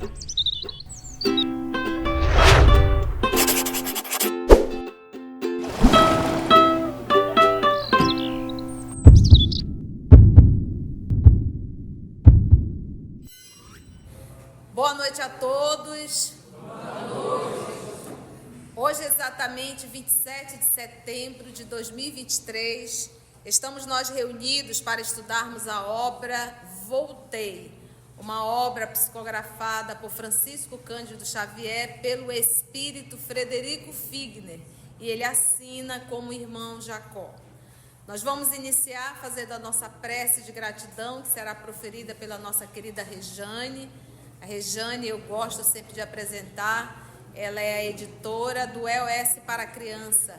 Boa noite a todos. Boa noite. Hoje, exatamente 27 de setembro de 2023, estamos nós reunidos para estudarmos a obra Voltei, uma obra psicografada por Francisco Cândido Xavier pelo espírito Frederico Figner, e ele assina como irmão Jacó. Nós vamos iniciar fazendo a nossa prece de gratidão, que será proferida pela nossa querida Rejane. A Rejane, eu gosto sempre de apresentar, ela é a editora do EOS para a Criança,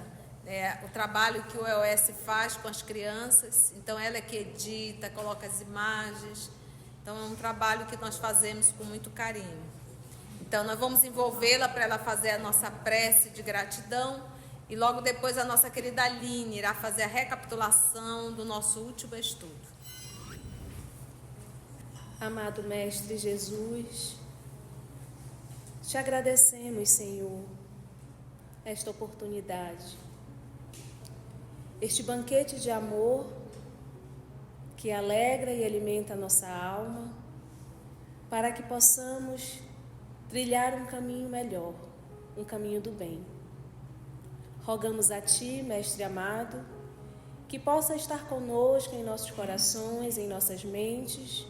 o trabalho que o EOS faz com as crianças. Então, ela é que edita, coloca as imagens. Então, é um trabalho que nós fazemos com muito carinho. Então, nós vamos envolvê-la para ela fazer a nossa prece de gratidão, e logo depois a nossa querida Aline irá fazer a recapitulação do nosso último estudo. Amado Mestre Jesus, te agradecemos, Senhor, esta oportunidade, este banquete de amor que alegra e alimenta a nossa alma, para que possamos trilhar um caminho melhor, um caminho do bem. Rogamos a Ti, Mestre amado, que possa estar conosco em nossos corações, em nossas mentes,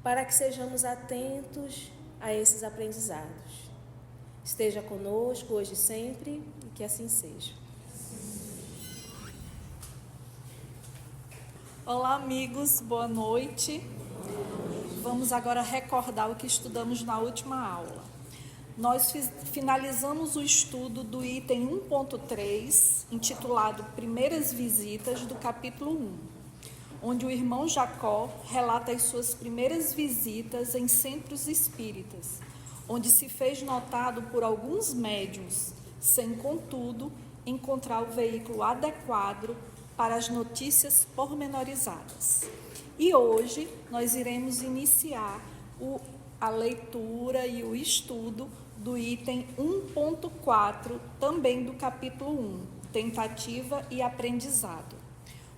para que sejamos atentos a esses aprendizados. Esteja conosco hoje e sempre, e que assim seja. Olá, amigos, boa noite. Vamos agora recordar o que estudamos na última aula. Nós finalizamos o estudo do item 1.3, intitulado Primeiras Visitas, do capítulo 1. Onde o irmão Jacó relata as suas primeiras visitas em centros espíritas, onde se fez notado por alguns médiuns, sem, contudo, encontrar o veículo adequado para as notícias pormenorizadas. E hoje nós iremos iniciar a leitura e o estudo do item 1.4, também do capítulo 1, Tentativa e Aprendizado.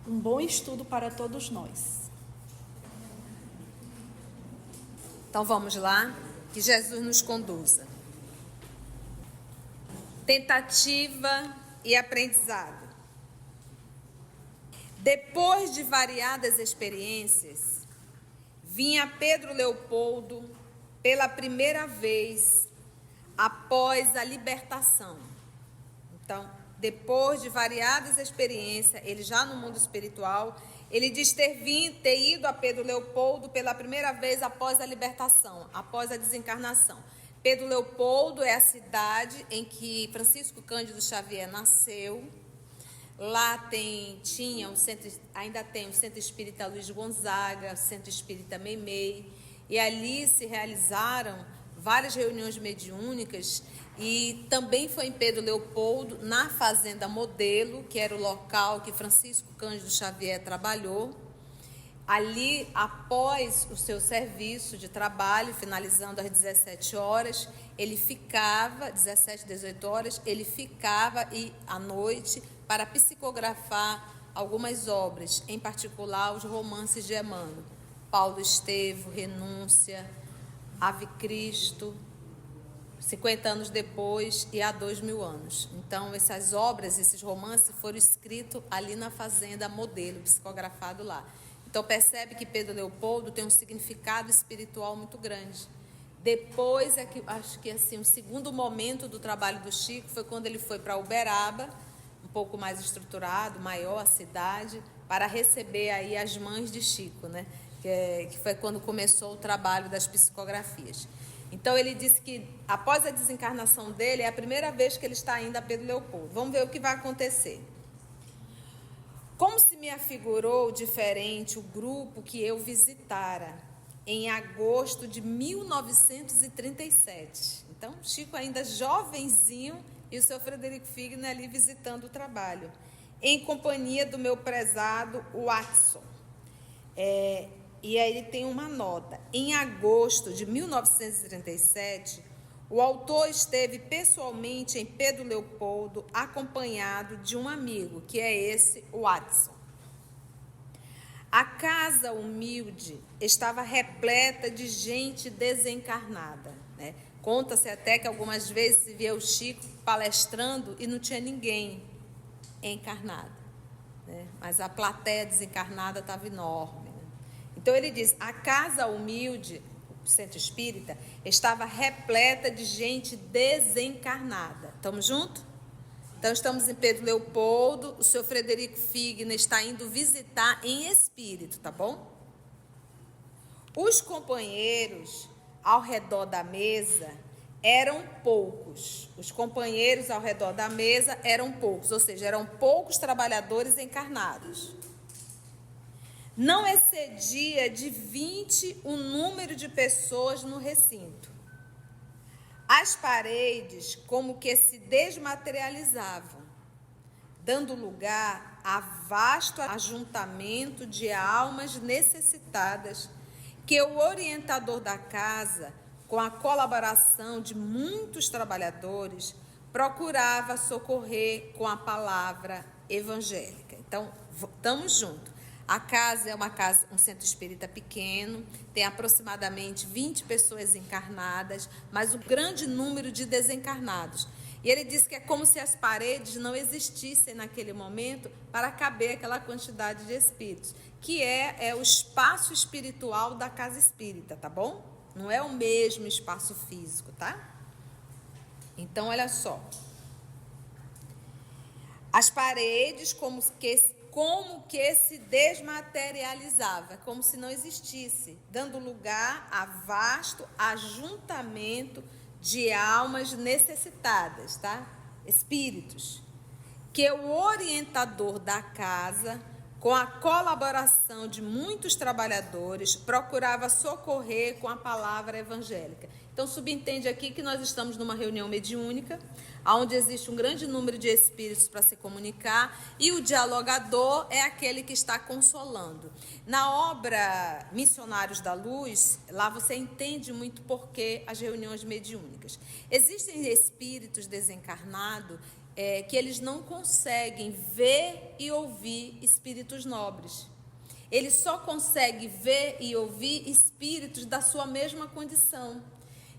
Um bom estudo para todos nós. Então vamos lá, que Jesus nos conduza. Tentativa e aprendizado. Depois de variadas experiências, vinha Pedro Leopoldo pela primeira vez após a libertação. Então, depois de variadas experiências, ele já no mundo espiritual, ele diz ter ido a Pedro Leopoldo pela primeira vez após a libertação, após a desencarnação. Pedro Leopoldo é a cidade em que Francisco Cândido Xavier nasceu. Lá ainda tem o Centro Espírita Luiz Gonzaga, o Centro Espírita Meimei, e ali se realizaram várias reuniões mediúnicas. E também foi em Pedro Leopoldo, na Fazenda Modelo, que era o local que Francisco Cândido Xavier trabalhou. Ali, após o seu serviço de trabalho, finalizando às 17 horas, ele ficava, 17, 18 horas, ele ficava à noite para psicografar algumas obras, em particular os romances de Emmanuel, Paulo Estevo, Renúncia, Ave Cristo, 50 anos depois e há 2000 anos. Então, essas obras, esses romances foram escritos ali na Fazenda Modelo, psicografado lá. Então, percebe que Pedro Leopoldo tem um significado espiritual muito grande. Depois, acho que assim, o segundo momento do trabalho do Chico foi quando ele foi para Uberaba, um pouco mais estruturado, maior a cidade, para receber aí as mães de Chico, né? Que foi quando começou o trabalho das psicografias. Então, ele disse que, após a desencarnação dele, é a primeira vez que ele está indo a Pedro Leopoldo. Vamos ver o que vai acontecer. Como se me afigurou diferente o grupo que eu visitara em agosto de 1937. Então, Chico ainda jovenzinho e o seu Frederico Figner ali visitando o trabalho, em companhia do meu prezado Watson. e aí ele tem uma nota. Em agosto de 1937, o autor esteve pessoalmente em Pedro Leopoldo, acompanhado de um amigo, que é esse Watson. A casa humilde estava repleta de gente desencarnada, né? Conta-se até que algumas vezes se via o Chico palestrando e não tinha ninguém encarnado, né? Mas a plateia desencarnada estava enorme, né? Então ele diz, a casa humilde, o centro espírita, estava repleta de gente desencarnada. Estamos juntos? Então estamos em Pedro Leopoldo, o senhor Frederico Figner está indo visitar em espírito, tá bom? Os companheiros ao redor da mesa eram poucos. Os companheiros ao redor da mesa eram poucos, ou seja, eram poucos trabalhadores encarnados. Não excedia de 20 o número de pessoas no recinto. As paredes como que se desmaterializavam, dando lugar a vasto ajuntamento de almas necessitadas que o orientador da casa, com a colaboração de muitos trabalhadores, procurava socorrer com a palavra evangélica. Então, estamos juntos. A casa é um centro espírita pequeno, tem aproximadamente 20 pessoas encarnadas, mas um grande número de desencarnados. E ele disse que é como se as paredes não existissem naquele momento para caber aquela quantidade de espíritos, que é o espaço espiritual da casa espírita, tá bom? Não é o mesmo espaço físico, tá? Então, olha só. As paredes como que se desmaterializava, como se não existisse, dando lugar a vasto ajuntamento de almas necessitadas, tá? Espíritos, que o orientador da casa, com a colaboração de muitos trabalhadores, procurava socorrer com a palavra evangélica. Então, subentende aqui que nós estamos numa reunião mediúnica, onde existe um grande número de espíritos para se comunicar, e o dialogador é aquele que está consolando. Na obra Missionários da Luz, lá você entende muito por que as reuniões mediúnicas. Existem espíritos desencarnados que eles não conseguem ver e ouvir espíritos nobres. Eles só conseguem ver e ouvir espíritos da sua mesma condição.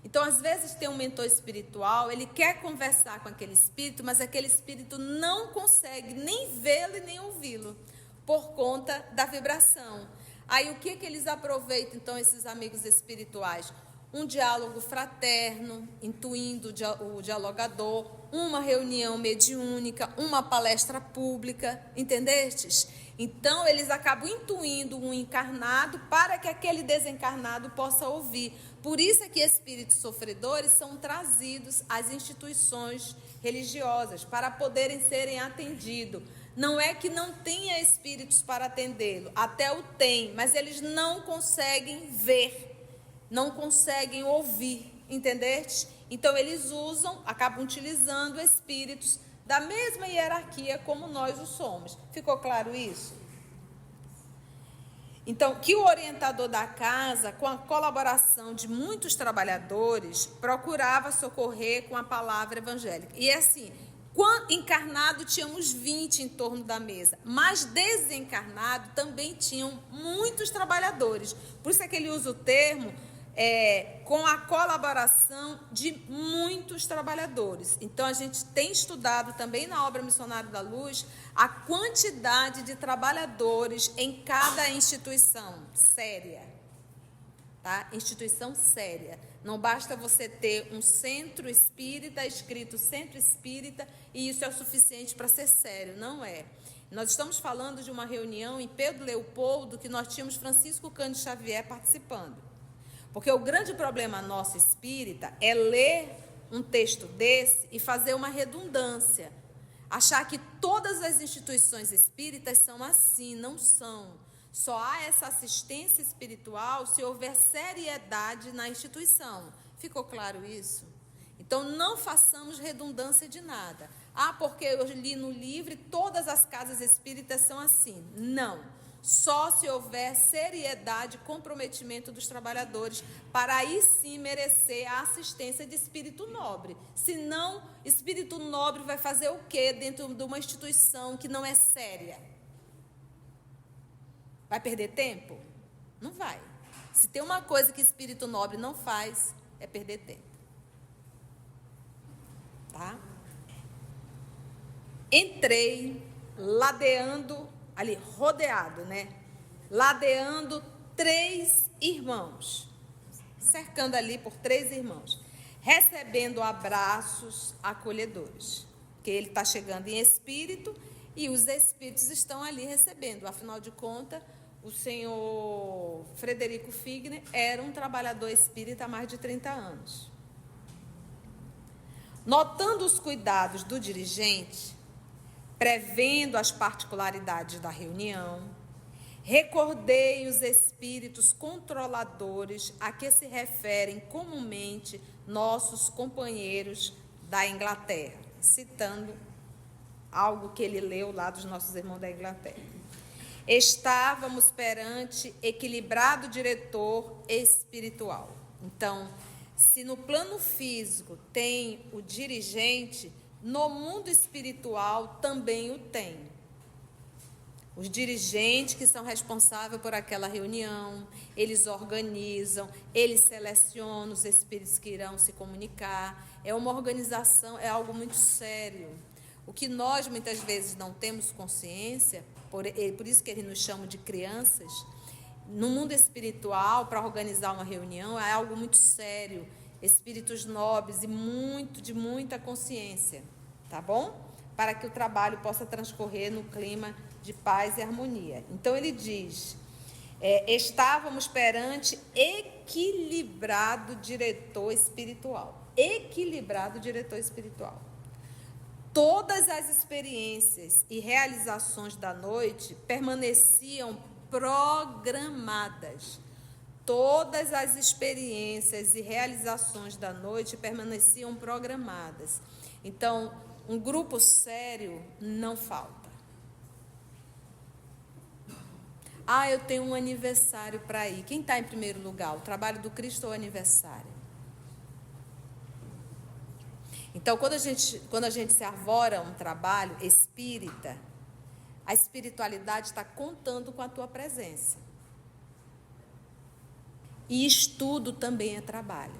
Então, às vezes, tem um mentor espiritual, ele quer conversar com aquele espírito, mas aquele espírito não consegue nem vê-lo e nem ouvi-lo, por conta da vibração. Aí, o que eles aproveitam, então, esses amigos espirituais? Um diálogo fraterno, intuindo o dialogador, uma reunião mediúnica, uma palestra pública, entendestes? Então, eles acabam intuindo um encarnado para que aquele desencarnado possa ouvir. Por isso é que espíritos sofredores são trazidos às instituições religiosas para poderem serem atendidos. Não é que não tenha espíritos para atendê-lo, até o tem, mas eles não conseguem ver, não conseguem ouvir, entendeste? Então, eles acabam utilizando espíritos da mesma hierarquia como nós o somos. Ficou claro isso? Então, que o orientador da casa, com a colaboração de muitos trabalhadores, procurava socorrer com a palavra evangélica. E assim, encarnado tínhamos 20 em torno da mesa, mas desencarnado também tinham muitos trabalhadores. Por isso é que ele usa o termo com a colaboração de muitos trabalhadores. Então, a gente tem estudado também na obra Missionário da Luz a quantidade de trabalhadores em cada instituição séria, tá? Instituição séria. Não basta você ter um centro espírita, escrito centro espírita, e isso é o suficiente para ser sério. Não é. Nós estamos falando de uma reunião em Pedro Leopoldo que nós tínhamos Francisco Cândido Xavier participando. Porque o grande problema nosso espírita é ler um texto desse e fazer uma redundância. Achar que todas as instituições espíritas são assim, não são. Só há essa assistência espiritual se houver seriedade na instituição. Ficou claro isso? Então, não façamos redundância de nada. Porque eu li no livro e todas as casas espíritas são assim. Não. só se houver seriedade e comprometimento dos trabalhadores, para aí sim merecer a assistência de espírito nobre. Senão, espírito nobre vai fazer o quê dentro de uma instituição que não é séria? Vai perder tempo? Não vai. Se tem uma coisa que espírito nobre não faz, é perder tempo. Tá? Entrei ladeando, ali, rodeado, né? Ladeando 3 irmãos, cercando ali por 3 irmãos, recebendo abraços acolhedores, porque ele está chegando em espírito e os espíritos estão ali recebendo. Afinal de contas, o senhor Frederico Figner era um trabalhador espírita há mais de 30 anos. Notando os cuidados do dirigente, prevendo as particularidades da reunião, recordei os espíritos controladores a que se referem comumente nossos companheiros da Inglaterra, citando algo que ele leu lá dos nossos irmãos da Inglaterra. Estávamos perante equilibrado diretor espiritual. Então, se no plano físico tem o dirigente, no mundo espiritual também o tem. Os dirigentes que são responsáveis por aquela reunião, eles organizam, eles selecionam os espíritos que irão se comunicar. É uma organização, é algo muito sério. O que nós muitas vezes não temos consciência, por isso que eles nos chamam de crianças, no mundo espiritual, para organizar uma reunião, é algo muito sério. Espíritos nobres e de muita consciência, tá bom? Para que o trabalho possa transcorrer no clima de paz e harmonia. Então, ele diz, estávamos perante equilibrado diretor espiritual. Equilibrado diretor espiritual. Todas as experiências e realizações da noite permaneciam programadas. Todas as experiências e realizações da noite permaneciam programadas. Então, um grupo sério não falta. Eu tenho um aniversário para ir. Quem está em primeiro lugar? O trabalho do Cristo ou o aniversário? Então, quando a gente se arvora um trabalho espírita, a espiritualidade está contando com a tua presença. E estudo também é trabalho.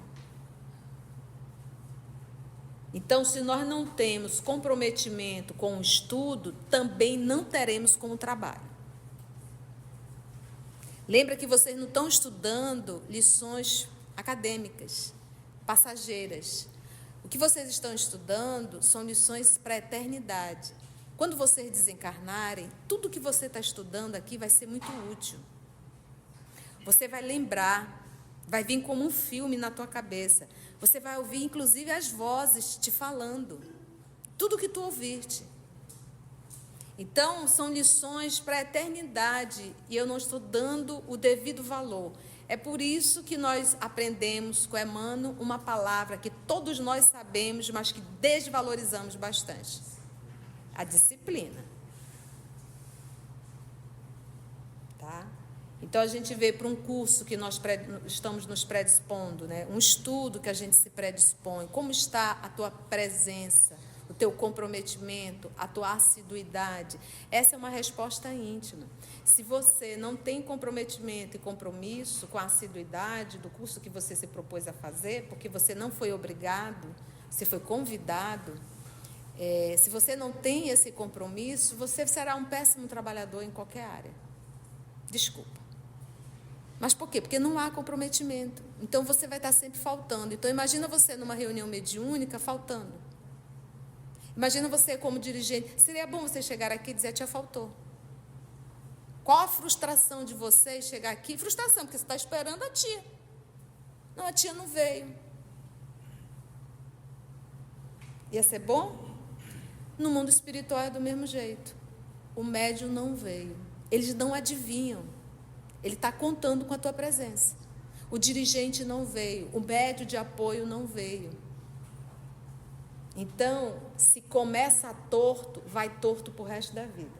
Então, se nós não temos comprometimento com o estudo, também não teremos com o trabalho. Lembra que vocês não estão estudando lições acadêmicas, passageiras. O que vocês estão estudando são lições para a eternidade. Quando vocês desencarnarem, tudo que você está estudando aqui vai ser muito útil. Você vai lembrar, vai vir como um filme na tua cabeça. Você vai ouvir, inclusive, as vozes te falando. Tudo que tu ouviste. Então, são lições para a eternidade e eu não estou dando o devido valor. É por isso que nós aprendemos com Emmanuel uma palavra que todos nós sabemos, mas que desvalorizamos bastante. A disciplina. Tá? Então, a gente vê para um curso que nós estamos nos predispondo, né? Um estudo que a gente se predispõe. Como está a tua presença, o teu comprometimento, a tua assiduidade? Essa é uma resposta íntima. Se você não tem comprometimento e compromisso com a assiduidade do curso que você se propôs a fazer, porque você não foi obrigado, você foi convidado, se você não tem esse compromisso, você será um péssimo trabalhador em qualquer área. Desculpa. Mas por quê? Porque não há comprometimento. Então, você vai estar sempre faltando. Então, imagina você numa reunião mediúnica faltando. Imagina você como dirigente. Seria bom você chegar aqui e dizer, a tia faltou. Qual a frustração de você chegar aqui? Frustração, porque você está esperando a tia. Não, a tia não veio. Ia ser bom? No mundo espiritual é do mesmo jeito. O médium não veio. Eles não adivinham. Ele está contando com a tua presença. O dirigente não veio. O médium de apoio não veio. Então, se começa torto, vai torto para o resto da vida.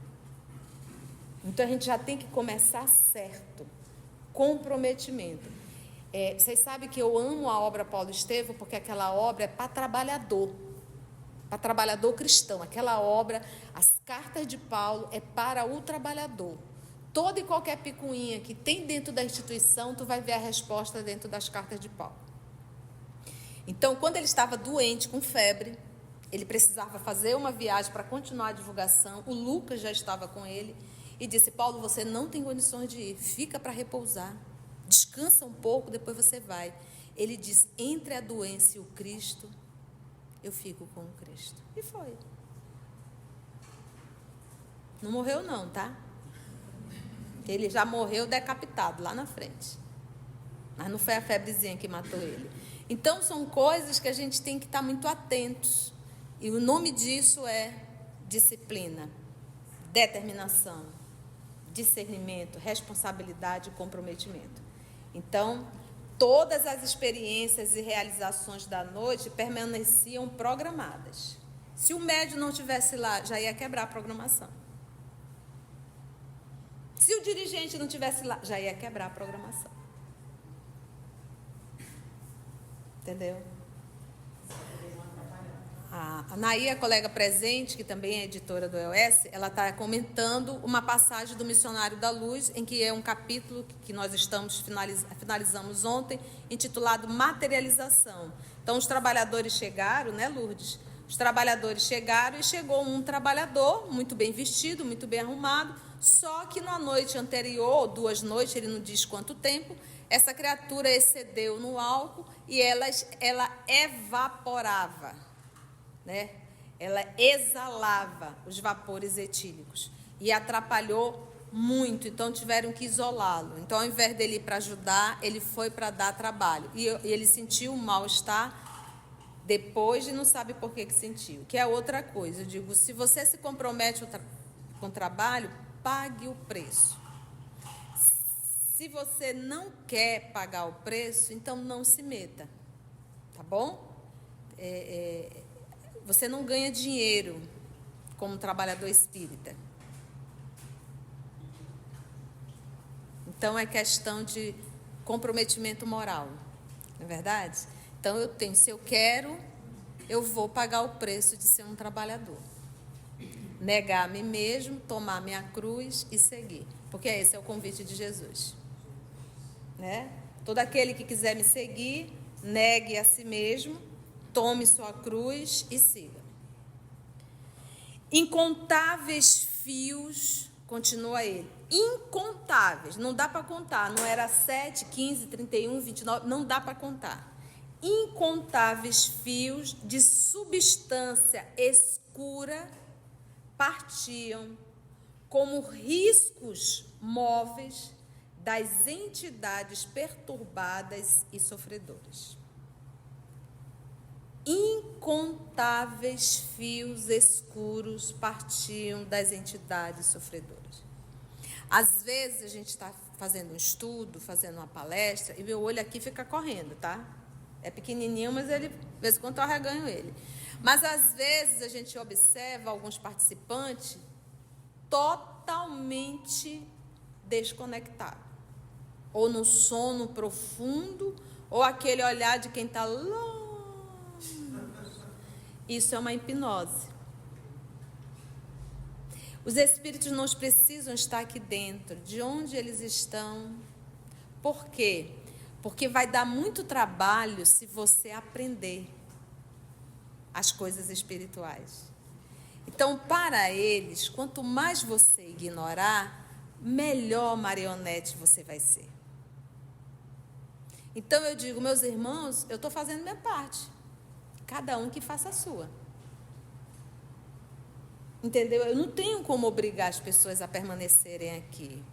Então, a gente já tem que começar certo. Comprometimento. Vocês sabem que eu amo a obra Paulo Estevão, porque aquela obra é para trabalhador cristão. Aquela obra, as cartas de Paulo, é para o trabalhador. Toda e qualquer picuinha que tem dentro da instituição, tu vai ver a resposta dentro das cartas de Paulo. Então, quando ele estava doente, com febre, ele precisava fazer uma viagem para continuar a divulgação, o Lucas já estava com ele, e disse: Paulo, você não tem condições de ir, fica para repousar, descansa um pouco, depois você vai. Ele disse: entre a doença e o Cristo, eu fico com o Cristo. E foi. Não morreu não, tá? Ele já morreu decapitado lá na frente. Mas não foi a febrezinha que matou ele. Então, são coisas que a gente tem que estar muito atentos. E o nome disso é disciplina, determinação, discernimento, responsabilidade e comprometimento. Então, todas as experiências e realizações da noite permaneciam programadas. Se o médium não estivesse lá, já ia quebrar a programação. Se o dirigente não estivesse lá, já ia quebrar a programação. Entendeu? A Naí, a colega presente, que também é editora do EOS, ela está comentando uma passagem do Missionário da Luz, em que é um capítulo que nós finalizamos ontem, intitulado Materialização. Então, os trabalhadores chegaram, né, Lourdes? Os trabalhadores chegaram e chegou um trabalhador, muito bem vestido, muito bem arrumado, só que na noite anterior, 2 noites, ele não diz quanto tempo, essa criatura excedeu no álcool e ela evaporava, né? Ela exalava os vapores etílicos e atrapalhou muito, então tiveram que isolá-lo. Então, ao invés dele ir para ajudar, ele foi para dar trabalho. E ele sentiu um mal-estar depois e não sabe por que sentiu. Que é outra coisa. Eu digo, se você se compromete com o trabalho, pague o preço. Se você não quer pagar o preço, então não se meta. Tá bom? Você não ganha dinheiro como trabalhador espírita. Então, é questão de comprometimento moral. Não é verdade? Então, se eu quero, eu vou pagar o preço de ser um trabalhador. Negar a mim mesmo, tomar minha cruz e seguir. Porque esse é o convite de Jesus. Né? Todo aquele que quiser me seguir, negue a si mesmo, tome sua cruz e siga. Incontáveis fios, continua ele, incontáveis, não dá para contar, não era 7, 15, 31, 29, não dá para contar. Incontáveis fios de substância escura partiam como riscos móveis das entidades perturbadas e sofredoras. Incontáveis fios escuros partiam das entidades sofredoras. Às vezes a gente está fazendo um estudo, fazendo uma palestra, e meu olho aqui fica correndo, tá? É pequenininho, mas ele, de vez em quando eu arreganho ele. Mas às vezes a gente observa alguns participantes totalmente desconectados. Ou no sono profundo, ou aquele olhar de quem está longe. Isso é uma hipnose. Os espíritos não precisam estar aqui dentro. De onde eles estão? Por quê? Porque vai dar muito trabalho se você aprender as coisas espirituais. Então, para eles, quanto mais você ignorar, melhor marionete você vai ser. Então, eu digo, meus irmãos, eu estou fazendo minha parte. Cada um que faça a sua. Entendeu? Eu não tenho como obrigar as pessoas a permanecerem aqui.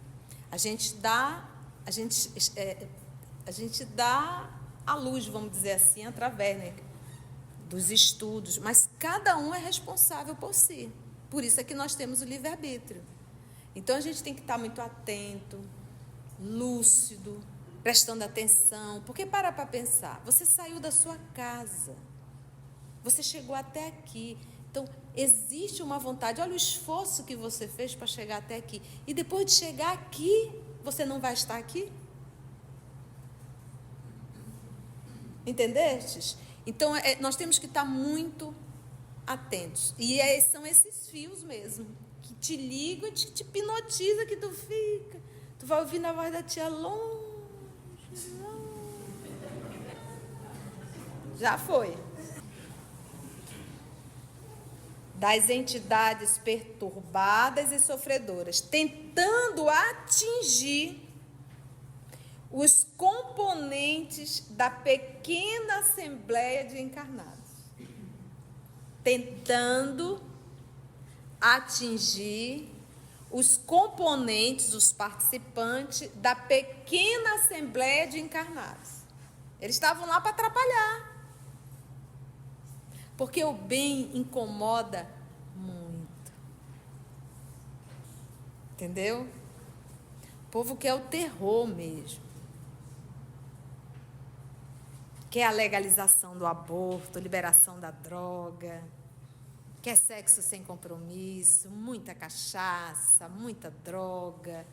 A gente dá a luz, vamos dizer assim, através, né, dos estudos. Mas cada um é responsável por si. Por isso é que nós temos o livre-arbítrio. Então, a gente tem que estar muito atento, lúcido, prestando atenção. Porque para pensar, você saiu da sua casa. Você chegou até aqui. Então, existe uma vontade. Olha o esforço que você fez para chegar até aqui. E depois de chegar aqui, você não vai estar aqui? Entendestes? Então, nós temos que estar muito atentos. E são esses fios mesmo, que te ligam e te hipnotiza, que tu fica. Tu vai ouvir a voz da tia longe. Já foi. Das entidades perturbadas e sofredoras, tentando atingir os componentes da pequena assembleia de encarnados. Tentando atingir os componentes, os participantes da pequena assembleia de encarnados. Eles estavam lá para atrapalhar. Porque o bem incomoda muito. Entendeu? O povo quer o terror mesmo. Quer a legalização do aborto, liberação da droga. Quer sexo sem compromisso, muita cachaça, muita droga.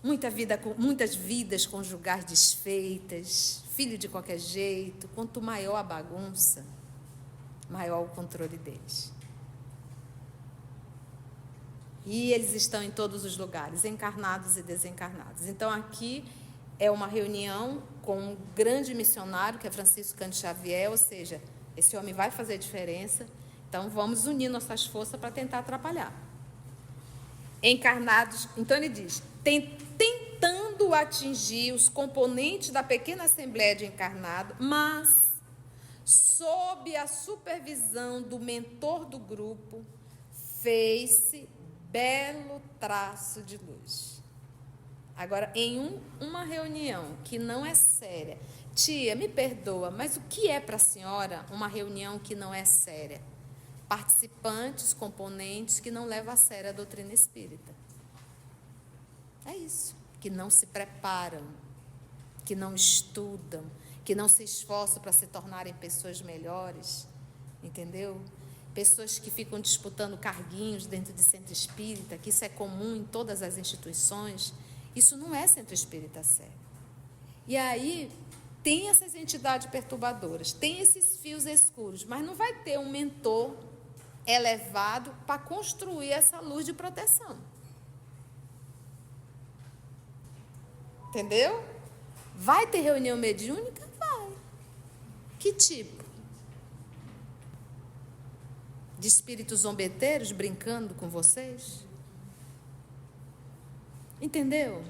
Muitas vidas conjugais desfeitas, filho de qualquer jeito. Quanto maior a bagunça, maior o controle deles. E eles estão em todos os lugares, encarnados e desencarnados. Então, aqui é uma reunião com um grande missionário, que é Francisco Cândido Xavier, ou seja, esse homem vai fazer diferença. Então, vamos unir nossas forças para tentar atrapalhar. Encarnados, então ele diz, tentando atingir os componentes da pequena assembleia de encarnado, mas sob a supervisão do mentor do grupo, fez-se belo traço de luz. Agora, em uma reunião que não é séria, tia, me perdoa, mas o que é para a senhora uma reunião que não é séria? Participantes, componentes que não levam a sério a doutrina espírita. É isso. Que não se preparam, que não estudam, que não se esforçam para se tornarem pessoas melhores. Entendeu? Pessoas que ficam disputando carguinhos dentro de centro espírita, que isso é comum em todas as instituições. Isso não é centro espírita sério. E aí, tem essas entidades perturbadoras, tem esses fios escuros, mas não vai ter um mentor elevado para construir essa luz de proteção. Entendeu? Vai ter reunião mediúnica? Vai. Que tipo? De espíritos zombeteiros brincando com vocês? Entendeu?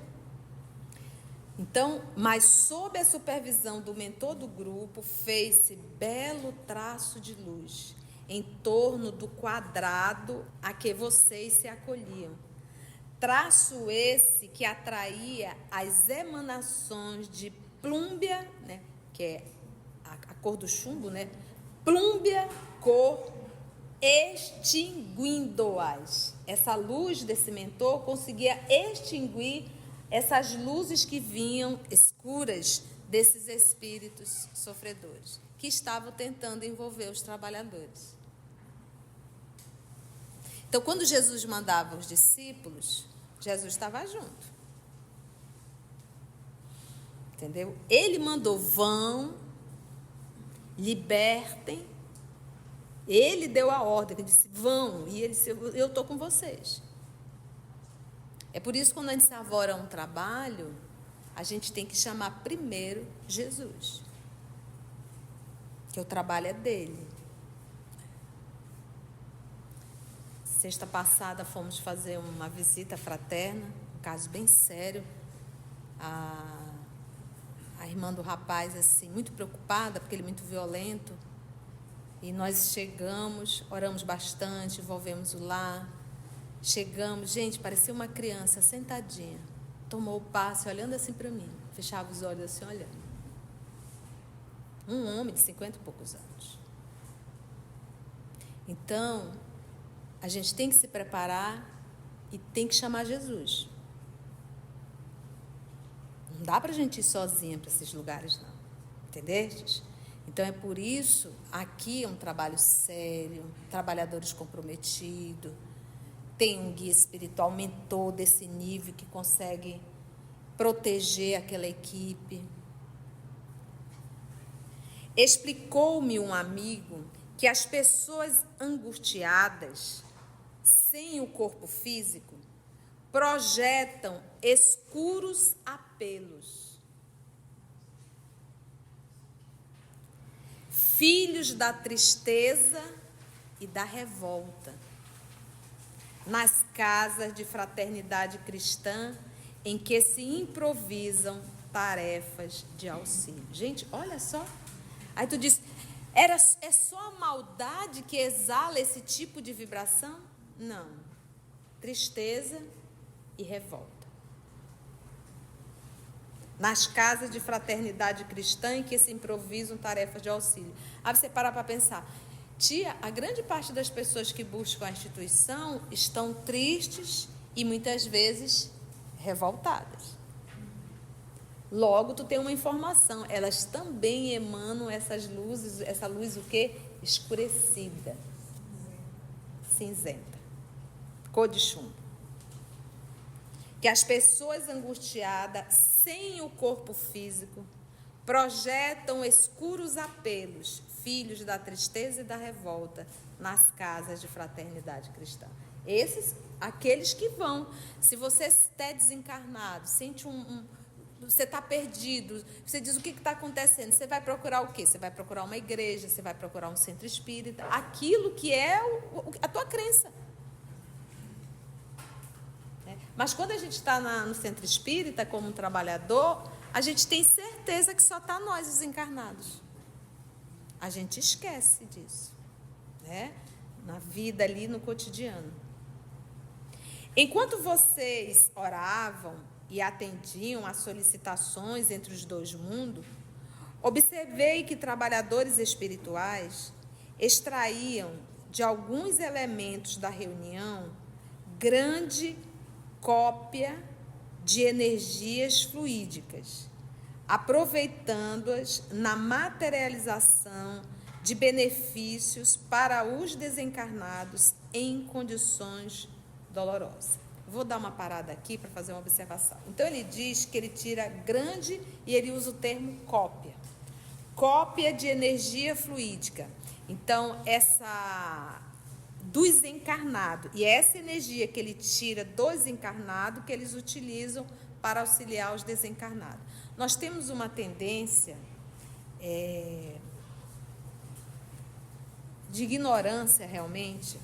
Então, mas sob a supervisão do mentor do grupo, fez-se belo traço de luz em torno do quadrado a que vocês se acolhiam. Traço esse que atraía as emanações de plúmbia, né, que é a cor do chumbo, né? Plúmbia, cor, extinguindo-as. Essa luz desse mentor conseguia extinguir essas luzes que vinham escuras desses espíritos sofredores, que estavam tentando envolver os trabalhadores. Então, quando Jesus mandava os discípulos, Jesus estava junto. Entendeu? Ele mandou, vão, libertem. Ele deu a ordem, ele disse, vão. E ele disse, eu estou com vocês. É por isso que quando a gente se avora um trabalho, a gente tem que chamar primeiro Jesus. Que o trabalho é dele. Sexta passada fomos fazer uma visita fraterna, um caso bem sério. A irmã do rapaz, assim, muito preocupada, porque ele é muito violento. E nós chegamos, oramos bastante, envolvemos o lar. Chegamos, gente, parecia uma criança sentadinha. Tomou o passe, olhando assim para mim. Fechava os olhos assim, olhando. Um homem de 50 e poucos anos. Então, a gente tem que se preparar e tem que chamar Jesus. Não dá para a gente ir sozinha para esses lugares, não. Entendestes? Então, é por isso, aqui é um trabalho sério, trabalhadores comprometidos, tem um guia espiritual, mentor desse nível que consegue proteger aquela equipe. Explicou-me um amigo que as pessoas angustiadas, sem o corpo físico, projetam escuros apelos. Filhos da tristeza e da revolta, nas casas de fraternidade cristã em que se improvisam tarefas de auxílio. Gente, olha só. Aí tu diz, é só a maldade que exala esse tipo de vibração? Não. Tristeza e revolta. Nas casas de fraternidade cristã em que se improvisam tarefas de auxílio. Aí você para pensar, tia, a grande parte das pessoas que buscam a instituição estão tristes e muitas vezes revoltadas. Logo, tu tem uma informação, elas também emanam essas luzes, essa luz o quê? Escurecida, cinzenta, cor de chumbo. Que as pessoas angustiadas, sem o corpo físico, projetam escuros apelos, filhos da tristeza e da revolta, nas casas de fraternidade cristã. Esses, aqueles que vão. Se você está desencarnado, sente você está perdido, você diz o que está acontecendo, você vai procurar o quê? Você vai procurar uma igreja, você vai procurar um centro espírita, aquilo que é a tua crença. Mas quando a gente está no centro espírita, como um trabalhador, a gente tem certeza que só está nós, os encarnados. A gente esquece disso, né? Na vida ali, no cotidiano. Enquanto vocês oravam e atendiam às solicitações entre os dois mundos, observei que trabalhadores espirituais extraíam de alguns elementos da reunião grande cópia de energias fluídicas, aproveitando-as na materialização de benefícios para os desencarnados em condições dolorosas. Vou dar uma parada aqui para fazer uma observação. Então, ele diz que ele tira grande e ele usa o termo cópia. Cópia de energia fluídica. Então, essa dos encarnados. E é essa energia que ele tira dos encarnados que eles utilizam para auxiliar os desencarnados. Nós temos uma tendência de ignorância, realmente,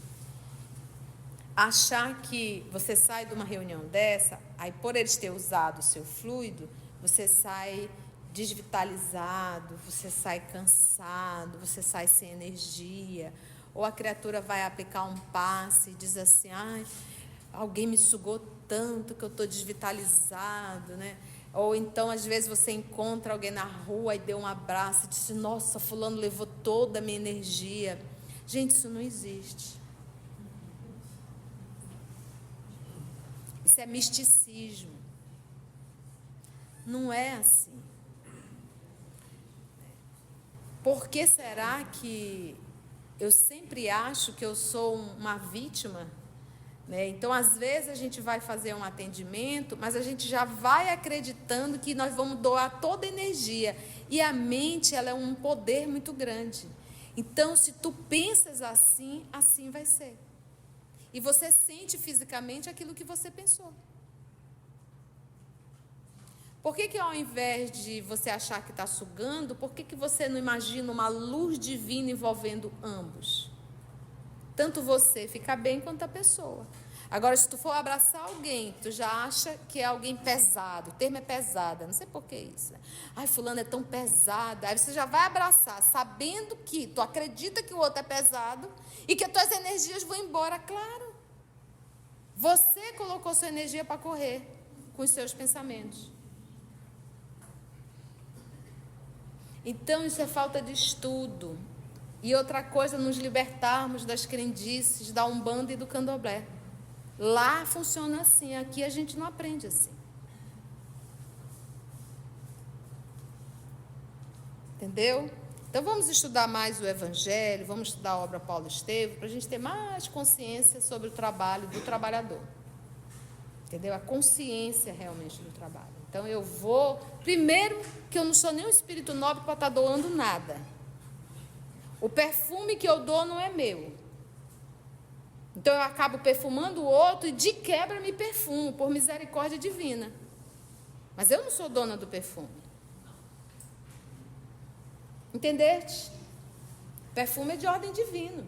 achar que você sai de uma reunião dessa, aí por eles ter usado o seu fluido, você sai desvitalizado, você sai cansado, você sai sem energia, ou a criatura vai aplicar um passe e diz assim, alguém me sugou tanto que eu estou desvitalizado, né? Ou então, às vezes, você encontra alguém na rua e deu um abraço e disse, nossa, fulano levou toda a minha energia. Gente, isso não existe. Isso é misticismo. Não é assim. Por que será que eu sempre acho que eu sou uma vítima? Né? Então, às vezes, a gente vai fazer um atendimento, mas a gente já vai acreditando que nós vamos doar toda a energia. E a mente, ela é um poder muito grande. Então, se tu pensas assim, assim vai ser. E você sente fisicamente aquilo que você pensou. Por que ao invés de você achar que está sugando, por que você não imagina uma luz divina envolvendo ambos? Tanto você fica bem quanto a pessoa. Agora, se tu for abraçar alguém, tu já acha que é alguém pesado. O termo é pesada, não sei por que isso. Ai, fulano é tão pesada. Aí você já vai abraçar, sabendo que tu acredita que o outro é pesado e que as tuas energias vão embora, claro. Você colocou sua energia para correr com os seus pensamentos. Então, isso é falta de estudo. E outra coisa, nos libertarmos das crendices da Umbanda e do Candomblé. Lá funciona assim, aqui a gente não aprende assim. Entendeu? Então, vamos estudar mais o Evangelho, vamos estudar a obra Paulo Estevam, para a gente ter mais consciência sobre o trabalho do trabalhador. Entendeu? A consciência realmente do trabalho. Então, eu vou... Primeiro, que eu não sou nem um espírito nobre para estar doando nada. O perfume que eu dou não é meu. Então, eu acabo perfumando o outro e, de quebra, me perfumo, por misericórdia divina. Mas eu não sou dona do perfume. Entendeste? Perfume é de ordem divina.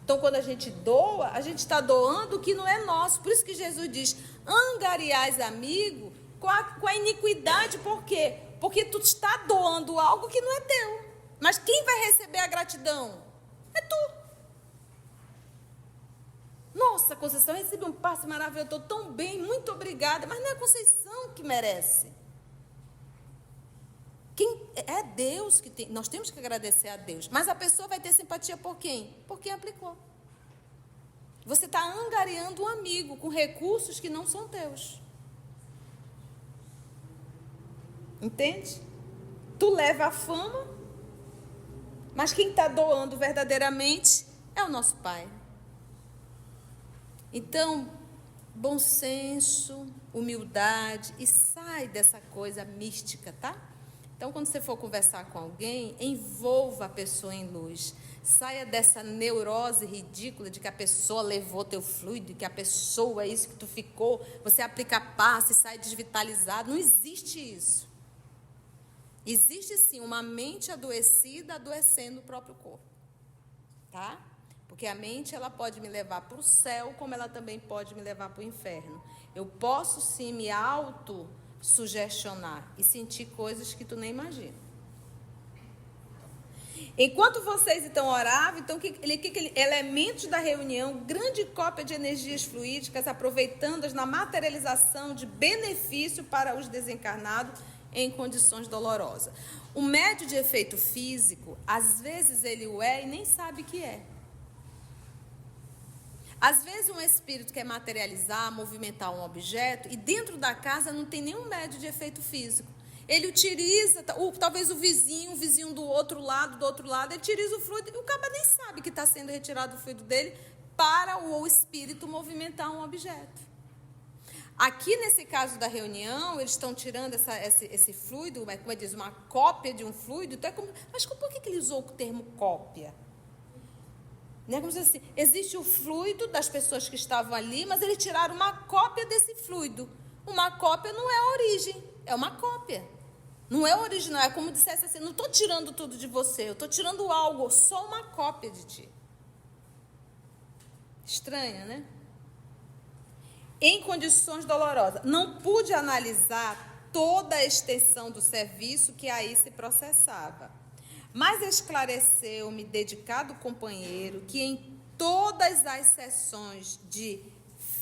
Então, quando a gente doa, a gente está doando o que não é nosso. Por isso que Jesus diz, angariais amigo com a iniquidade. Por quê? Porque tu está doando algo que não é teu. Mas quem vai receber a gratidão? É tu. Nossa, Conceição, eu recebi um passe maravilhoso, estou tão bem, muito obrigada. Mas não é a Conceição que merece. É Deus que tem. Nós temos que agradecer a Deus. Mas a pessoa vai ter simpatia por quem? Por quem aplicou. Você está angariando um amigo com recursos que não são teus. Entende? Tu leva a fama, mas quem está doando verdadeiramente é o nosso Pai. Então, bom senso, humildade, e sai dessa coisa mística, tá? Então, quando você for conversar com alguém, envolva a pessoa em luz. Saia dessa neurose ridícula de que a pessoa levou teu fluido, que a pessoa é isso que tu ficou, você aplica passe e sai desvitalizado. Não existe isso. Existe sim uma mente adoecida adoecendo o próprio corpo. Tá? Porque a mente, ela pode me levar para o céu, como ela também pode me levar para o inferno. Eu posso sim me sugestionar e sentir coisas que tu nem imagina. Enquanto vocês então oravam, então elementos da reunião, grande cópia de energias fluídicas, aproveitando-as na materialização de benefício para os desencarnados em condições dolorosas. O médium de efeito físico, às vezes ele o é e nem sabe que é. Às vezes um espírito quer materializar, movimentar um objeto e dentro da casa não tem nenhum médium de efeito físico. Ele utiliza, talvez o vizinho do outro lado, ele utiliza o fluido e o cara nem sabe que está sendo retirado o fluido dele para o espírito movimentar um objeto. Aqui nesse caso da reunião, eles estão tirando esse fluido, como diz, uma cópia de um fluido. Então mas por que ele usou o termo cópia? Né? Como se assim, existe o fluido das pessoas que estavam ali, mas eles tiraram uma cópia desse fluido. Uma cópia não é a origem, é uma cópia. Não é original, é como dissesse assim, não estou tirando tudo de você, eu estou tirando algo, só uma cópia de ti. Estranha, né? Em condições dolorosas. Não pude analisar toda a extensão do serviço que aí se processava. Mas esclareceu-me dedicado companheiro que em todas as sessões de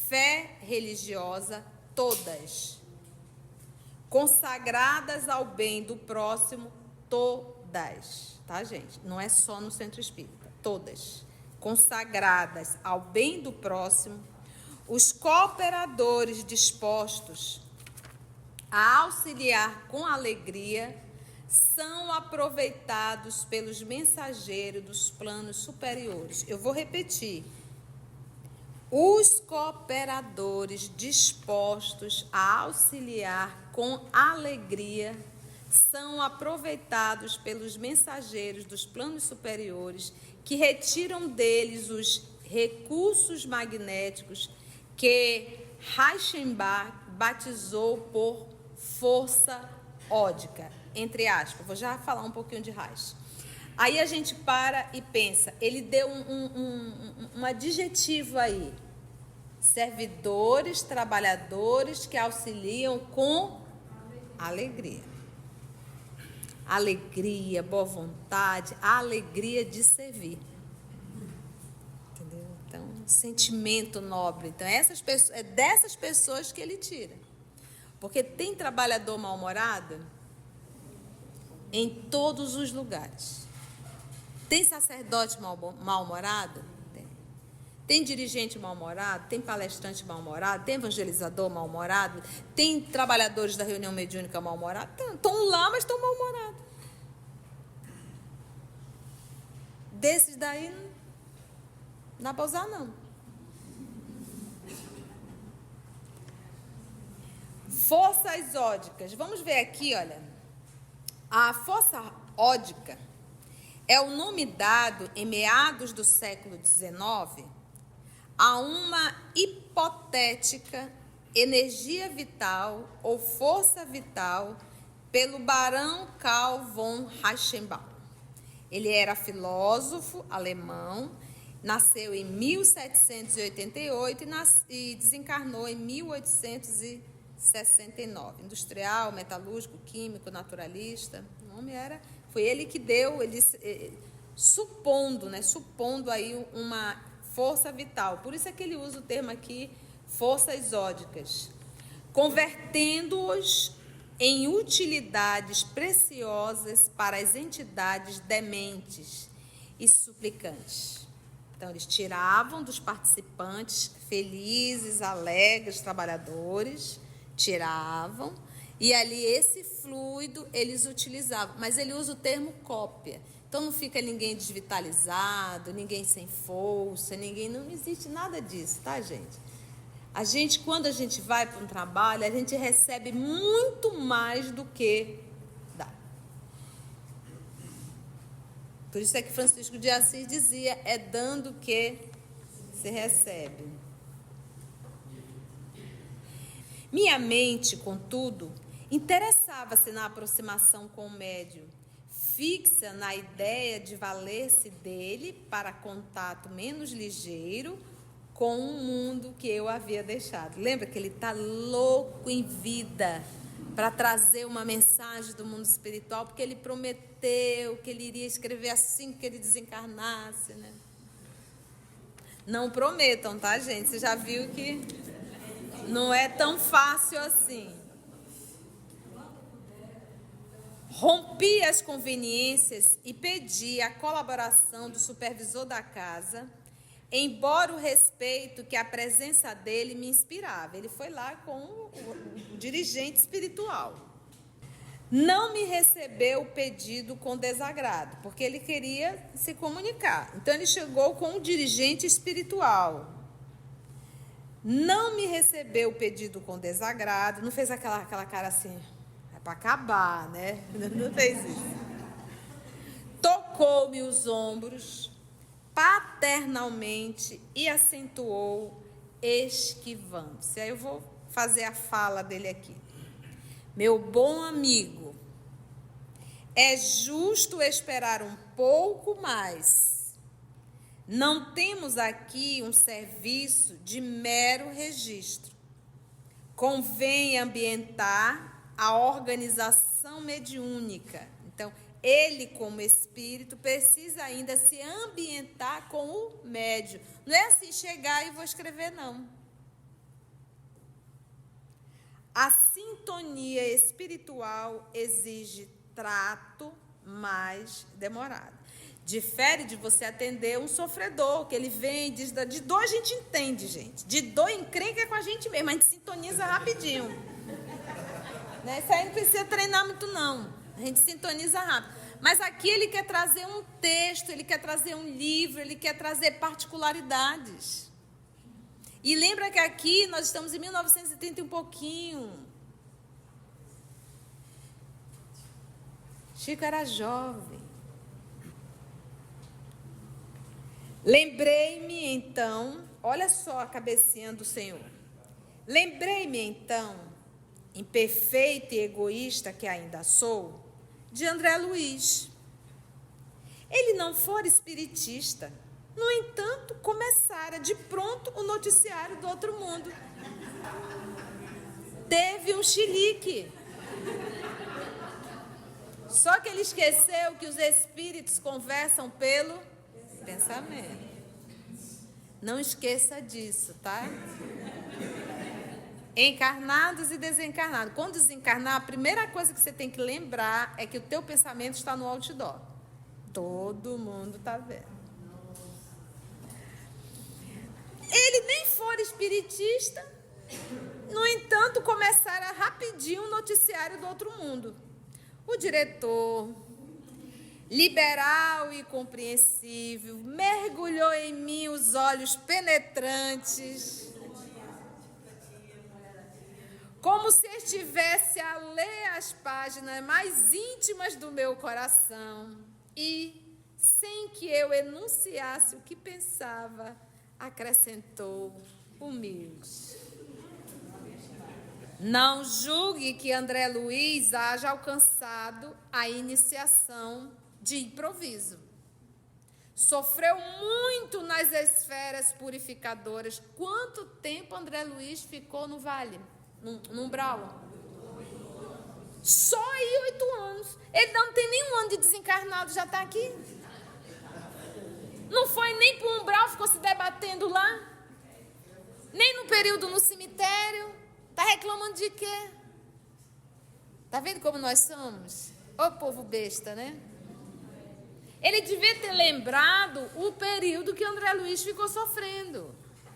fé religiosa, todas, consagradas ao bem do próximo, todas, tá, gente? Não é só no centro espírita, todas, consagradas ao bem do próximo, os cooperadores dispostos a auxiliar com alegria são aproveitados pelos mensageiros dos planos superiores. Eu vou repetir. Os cooperadores dispostos a auxiliar com alegria são aproveitados pelos mensageiros dos planos superiores que retiram deles os recursos magnéticos que Reichenbach batizou por força ódica. Entre aspas, vou já falar um pouquinho de Reich. Aí a gente para e pensa, ele deu um adjetivo aí. Servidores, trabalhadores que auxiliam com alegria. Alegria, boa vontade, alegria de servir. Entendeu? Então, sentimento nobre. Então, é dessas pessoas que ele tira. Porque tem trabalhador mal-humorado em todos os lugares. Tem sacerdote mal-humorado? Tem dirigente mal-humorado? Tem palestrante mal-humorado? Tem evangelizador mal-humorado? Tem trabalhadores da reunião mediúnica mal-humorados? Estão lá, mas estão mal-humorados. desses daí não dá para usar, não. Forças ódicas. Vamos ver aqui, olha. A força ódica é o nome dado em meados do século XIX a uma hipotética energia vital ou força vital pelo barão Karl von Reichenbach. Ele era filósofo alemão, nasceu em 1788 e desencarnou em 1869. Industrial, metalúrgico, químico, naturalista. O nome foi ele que deu, supondo aí uma força vital. Por isso é que ele usa o termo aqui, forças ódicas, convertendo-os em utilidades preciosas para as entidades dementes e suplicantes. Então, eles tiravam dos participantes felizes, alegres, trabalhadores, tiravam, e ali esse fluido eles utilizavam, mas ele usa o termo cópia. Então, não fica ninguém desvitalizado, ninguém sem força, não existe nada disso, tá, gente? Quando a gente vai para um trabalho, a gente recebe muito mais do que dá. Por isso é que Francisco de Assis dizia, é dando que se recebe. Minha mente, contudo, interessava-se na aproximação com o médium, fixa na ideia de valer-se dele para contato menos ligeiro com o mundo que eu havia deixado. Lembra que ele está louco em vida para trazer uma mensagem do mundo espiritual, porque ele prometeu que ele iria escrever assim que ele desencarnasse, né? Não prometam, tá, gente? Você já viu que não é tão fácil assim. Rompi as conveniências e pedi a colaboração do supervisor da casa, embora o respeito que a presença dele me inspirava. Ele foi lá com o dirigente espiritual. Não me recebeu o pedido com desagrado, porque ele queria se comunicar. Então, ele chegou com o dirigente espiritual. Não me recebeu o pedido com desagrado, não fez aquela cara assim, é para acabar, né? Não fez isso. Tocou-me os ombros paternalmente e acentuou esquivando-se. Aí eu vou fazer a fala dele aqui. Meu bom amigo, é justo esperar um pouco mais. Não temos aqui um serviço de mero registro. Convém ambientar a organização mediúnica. Então, ele, como espírito, precisa ainda se ambientar com o médium. Não é assim, chegar e vou escrever, não. A sintonia espiritual exige trato mais demorado. Difere de você atender um sofredor, que ele vem, diz, de dor a gente entende, gente. De dor encrenca é com a gente mesmo, a gente sintoniza rapidinho. Né? Isso aí não precisa treinar muito, não. A gente sintoniza rápido. Mas aqui ele quer trazer um texto, ele quer trazer um livro, ele quer trazer particularidades. E lembra que aqui nós estamos em 1930 e um pouquinho. Chico era jovem. Lembrei-me então, olha só a cabecinha do Senhor. Lembrei-me então, imperfeita e egoísta que ainda sou, de André Luiz. Ele não fora espiritista, no entanto, começara de pronto o noticiário do outro mundo. Teve um chilique. Só que ele esqueceu que os espíritos conversam pelo pensamento. Não esqueça disso, tá? Encarnados e desencarnados. Quando desencarnar, a primeira coisa que você tem que lembrar é que o teu pensamento está no outdoor. Todo mundo está vendo. Ele nem for espiritista, no entanto, começara rapidinho o noticiário do outro mundo. O diretor liberal e compreensível, mergulhou em mim os olhos penetrantes, como se estivesse a ler as páginas mais íntimas do meu coração e, sem que eu enunciasse o que pensava, acrescentou, humilde. Não julgue que André Luiz haja alcançado a iniciação de improviso. Sofreu muito nas esferas purificadoras. Quanto tempo André Luiz ficou no vale? No umbral? Só aí 8 anos. Ele não tem nenhum ano de desencarnado, já está aqui. Não foi nem para o umbral, ficou se debatendo lá. Nem no período no cemitério. Está reclamando de quê? Está vendo como nós somos? Ô povo besta, né? Ele devia ter lembrado o período que André Luiz ficou sofrendo.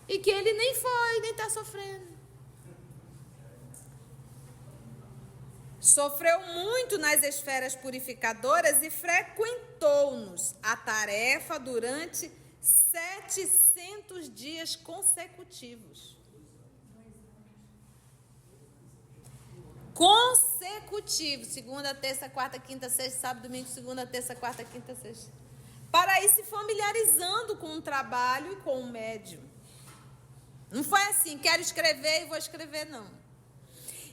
E que ele nem foi, nem está sofrendo. Sofreu muito nas esferas purificadoras e frequentou-nos a tarefa durante 700 dias consecutivos. Consecutivos, segunda, terça, quarta, quinta, sexta, sábado, domingo, segunda, terça, quarta, quinta, sexta. Para ir se familiarizando com o trabalho e com o médium. Não foi assim, quero escrever e vou escrever, não.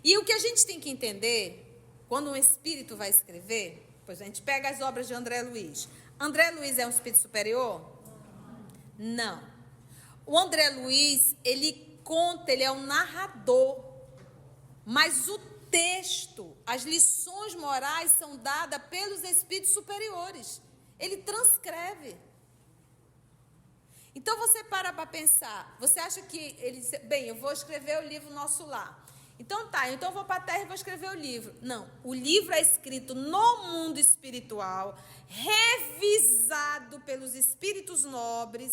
E o que a gente tem que entender, quando um espírito vai escrever, pois a gente pega as obras de André Luiz. André Luiz é um espírito superior? Não. O André Luiz, ele conta, ele é um narrador, mas o texto, as lições morais são dadas pelos espíritos superiores. Ele transcreve. Então você para pensar, você acha que ele diz, bem, eu vou escrever o livro Nosso Lar. Então tá, então eu vou para a Terra e vou escrever o livro. Não, o livro é escrito no mundo espiritual, revisado pelos espíritos nobres.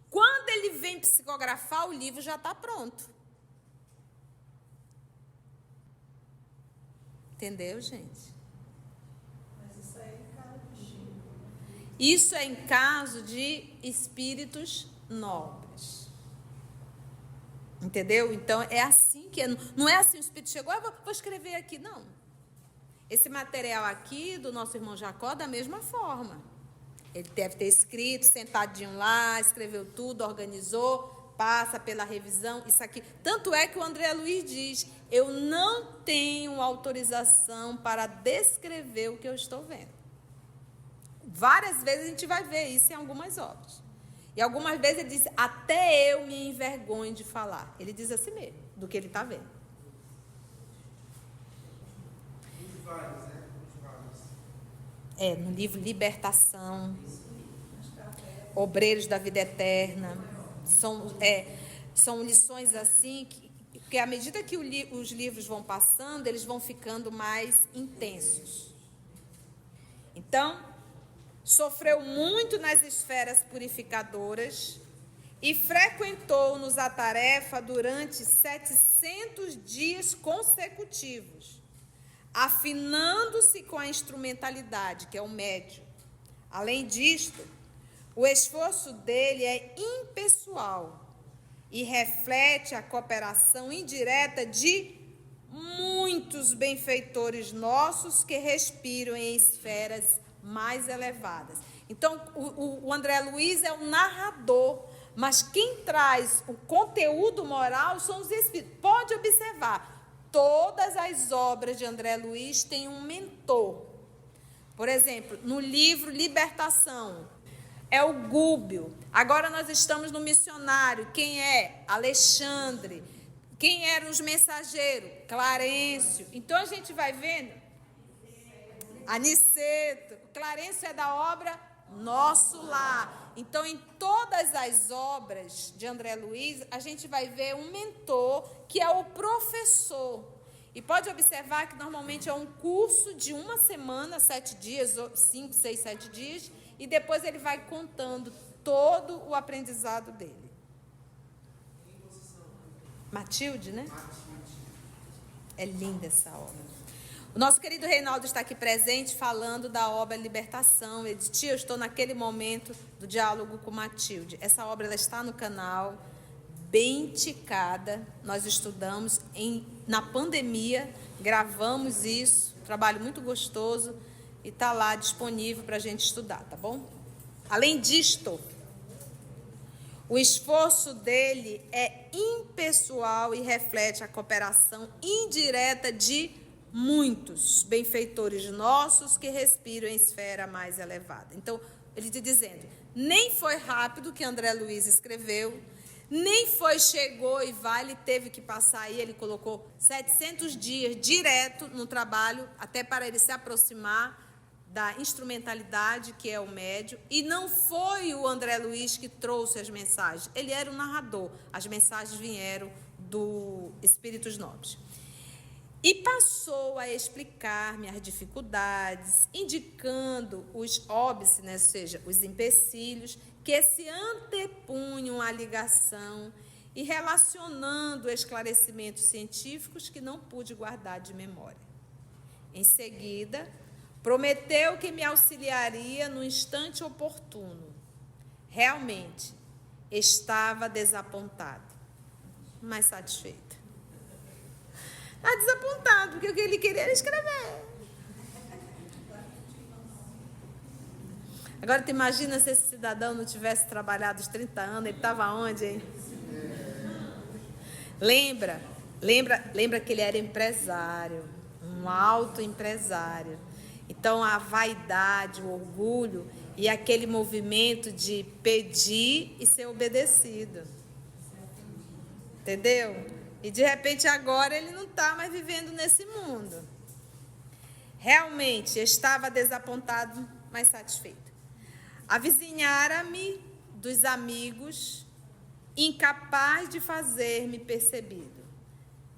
Quando ele vem psicografar, o livro já está pronto. Entendeu, gente? Mas isso aí é em caso de Chico. Isso é em caso de espíritos nobres. Entendeu? Então, é assim que... Não é assim, o espírito chegou, vou escrever aqui. Não. Esse material aqui, do nosso irmão Jacó, da mesma forma. Ele deve ter escrito, sentadinho lá, escreveu tudo, organizou, passa pela revisão, isso aqui. Tanto é que o André Luiz diz, eu não tenho autorização para descrever o que eu estou vendo. Várias vezes a gente vai ver isso em algumas obras. E algumas vezes ele diz, até eu me envergonho de falar. Ele diz assim mesmo, do que ele está vendo. No livro Libertação, Obreiros da Vida Eterna, são lições assim, que à medida que os livros vão passando, eles vão ficando mais intensos. Então, sofreu muito nas esferas purificadoras e frequentou-nos a tarefa durante 700 dias consecutivos, afinando-se com a instrumentalidade, que é o médium. Além disto, o esforço dele é impessoal e reflete a cooperação indireta de muitos benfeitores nossos que respiram em esferas mais elevadas. Então, o André Luiz é o narrador, mas quem traz o conteúdo moral são os espíritos. Pode observar, todas as obras de André Luiz têm um mentor. Por exemplo, no livro Libertação, é o Gúbio. Agora nós estamos no missionário. Quem é? Alexandre. Quem eram os mensageiros? Clarencio. Então a gente vai vendo. Aniceto. Clarencio é da obra Nosso Lar. Então, em todas as obras de André Luiz, a gente vai ver um mentor que é o professor. E pode observar que normalmente é um curso de 1 semana, 7 dias, 5, 6, 7 dias, e depois ele vai contando todo o aprendizado dele. Matilde, né? É linda essa obra. O nosso querido Reinaldo está aqui presente falando da obra Libertação. Ele disse: tia, eu estou naquele momento do diálogo com Matilde. Essa obra ela está no canal, bem ticada. Nós estudamos na pandemia, gravamos isso, trabalho muito gostoso, e está lá disponível para a gente estudar, tá bom? Além disto, o esforço dele é impessoal e reflete a cooperação indireta de muitos benfeitores nossos que respiram em esfera mais elevada. Então, ele está dizendo, nem foi rápido que André Luiz escreveu, nem foi chegou e vai, ele teve que passar aí, ele colocou 700 dias direto no trabalho, até para ele se aproximar da instrumentalidade que é o médio, e não foi o André Luiz que trouxe as mensagens, ele era o narrador, as mensagens vieram do Espíritos Nobres. E passou a explicar-me as dificuldades, indicando os óbices, né, ou seja, os empecilhos, que se antepunham à ligação e relacionando esclarecimentos científicos que não pude guardar de memória. Em seguida, prometeu que me auxiliaria no instante oportuno. Realmente, estava desapontado, mas satisfeito. Está desapontado, porque o que ele queria era escrever. Agora, tu imagina se esse cidadão não tivesse trabalhado os 30 anos, ele estava onde, hein? Lembra que ele era empresário, um alto empresário. Então, a vaidade, o orgulho e aquele movimento de pedir e ser obedecido. Entendeu? E, de repente, agora ele não está mais vivendo nesse mundo. Realmente, estava desapontado, mas satisfeito. Avizinhara-me dos amigos, incapaz de fazer-me percebido.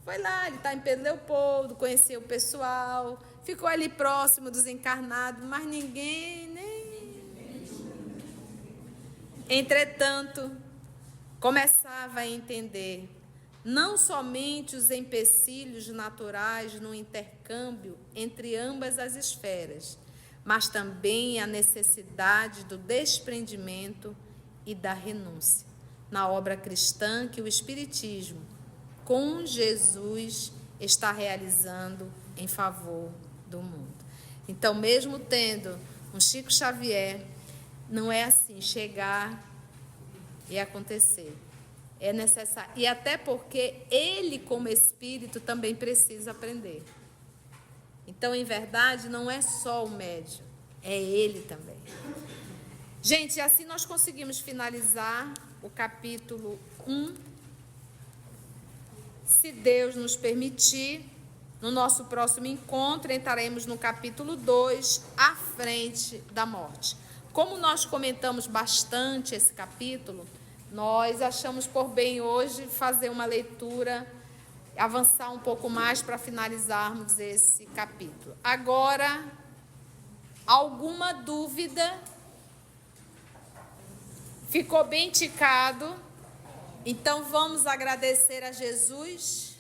Foi lá, ele está em Pedro Leopoldo, conheceu o pessoal, ficou ali próximo dos encarnados, mas ninguém nem... Entretanto, começava a entender não somente os empecilhos naturais no intercâmbio entre ambas as esferas, mas também a necessidade do desprendimento e da renúncia, na obra cristã que o Espiritismo, com Jesus, está realizando em favor do mundo. Então, mesmo tendo um Chico Xavier, não é assim, chegar e acontecer. É necessário, e até porque ele, como espírito, também precisa aprender. Então, em verdade, não é só o médium, é ele também. Gente, assim nós conseguimos finalizar o capítulo 1. Se Deus nos permitir, no nosso próximo encontro, entraremos no capítulo 2, à frente da morte. Como nós comentamos bastante esse capítulo, nós achamos por bem hoje fazer uma leitura, avançar um pouco mais para finalizarmos esse capítulo. Agora, alguma dúvida? Ficou bem ticado? Então, vamos agradecer a Jesus.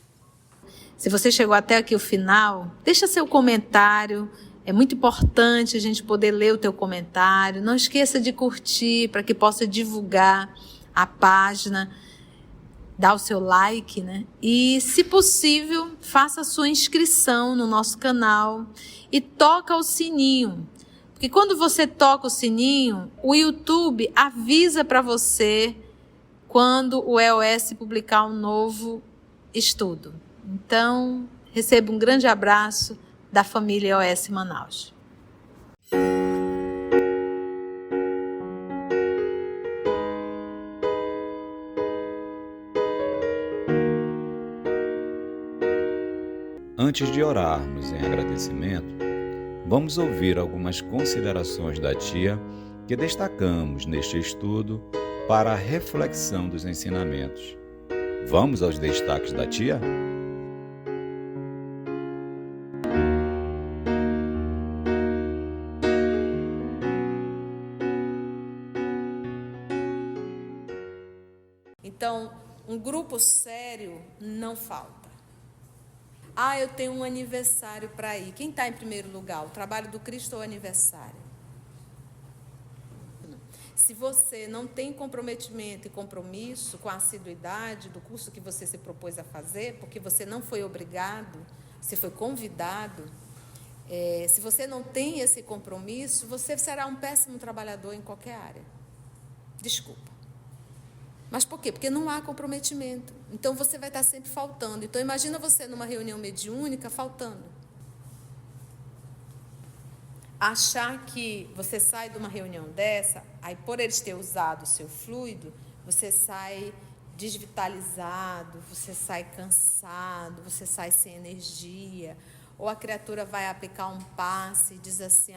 Se você chegou até aqui o final, deixa seu comentário. É muito importante a gente poder ler o teu comentário. Não esqueça de curtir para que possa divulgar a página, dá o seu like, né? E, se possível, faça a sua inscrição no nosso canal e toca o sininho. Porque quando você toca o sininho, o YouTube avisa para você quando o EOS publicar um novo estudo. Então, receba um grande abraço da família EOS Manaus. Antes de orarmos em agradecimento, vamos ouvir algumas considerações da tia que destacamos neste estudo para a reflexão dos ensinamentos. Vamos aos destaques da tia? Então, um grupo sério não falta. eu tenho um aniversário para ir. Quem está em primeiro lugar? O trabalho do Cristo ou o aniversário? Se você não tem comprometimento e compromisso com a assiduidade do curso que você se propôs a fazer, porque você não foi obrigado, você foi convidado, se você não tem esse compromisso, você será um péssimo trabalhador em qualquer área. Desculpa. Mas por quê? Porque não há comprometimento. Então, você vai estar sempre faltando. Então, imagina você numa reunião mediúnica faltando. Achar que você sai de uma reunião dessa, aí por eles ter usado o seu fluido, você sai desvitalizado, você sai cansado, você sai sem energia. Ou a criatura vai aplicar um passe e diz assim,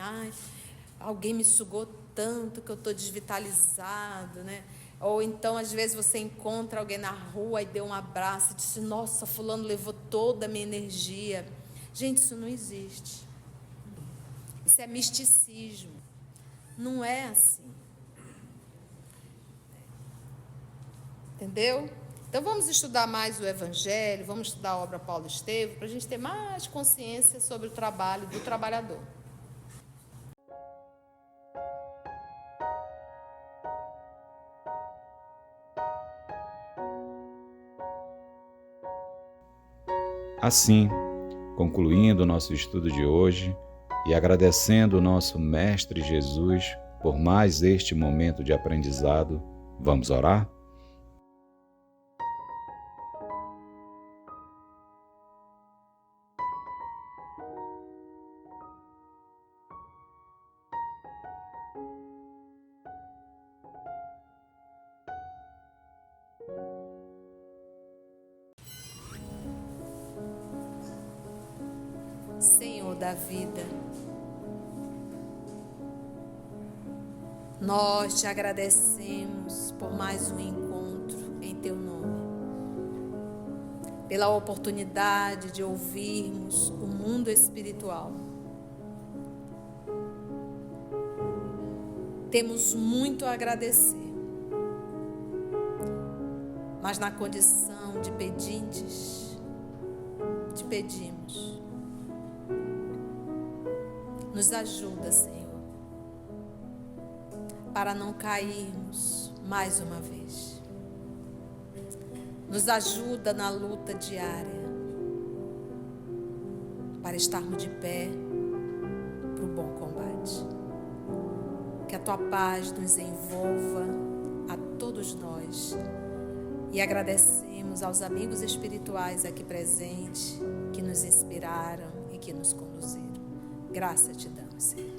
alguém me sugou tanto que eu estou desvitalizado, né? Ou então, às vezes, você encontra alguém na rua e deu um abraço e disse, nossa, fulano levou toda a minha energia. Gente, isso não existe. Isso é misticismo. Não é assim. Entendeu? Então, vamos estudar mais o Evangelho, vamos estudar a obra Paulo Estevam, para a gente ter mais consciência sobre o trabalho do trabalhador. Assim, concluindo o nosso estudo de hoje e agradecendo o nosso Mestre Jesus por mais este momento de aprendizado, vamos orar? Senhor da vida, nós te agradecemos por mais um encontro em teu nome, pela oportunidade de ouvirmos o mundo espiritual. Temos muito a agradecer, mas na condição de pedintes, te pedimos, nos ajuda, Senhor, para não cairmos mais uma vez. Nos ajuda na luta diária, para estarmos de pé para o bom combate. Que a tua paz nos envolva a todos nós. E agradecemos aos amigos espirituais aqui presentes, que nos inspiraram e que nos conduziram. Graça te damos, Senhor.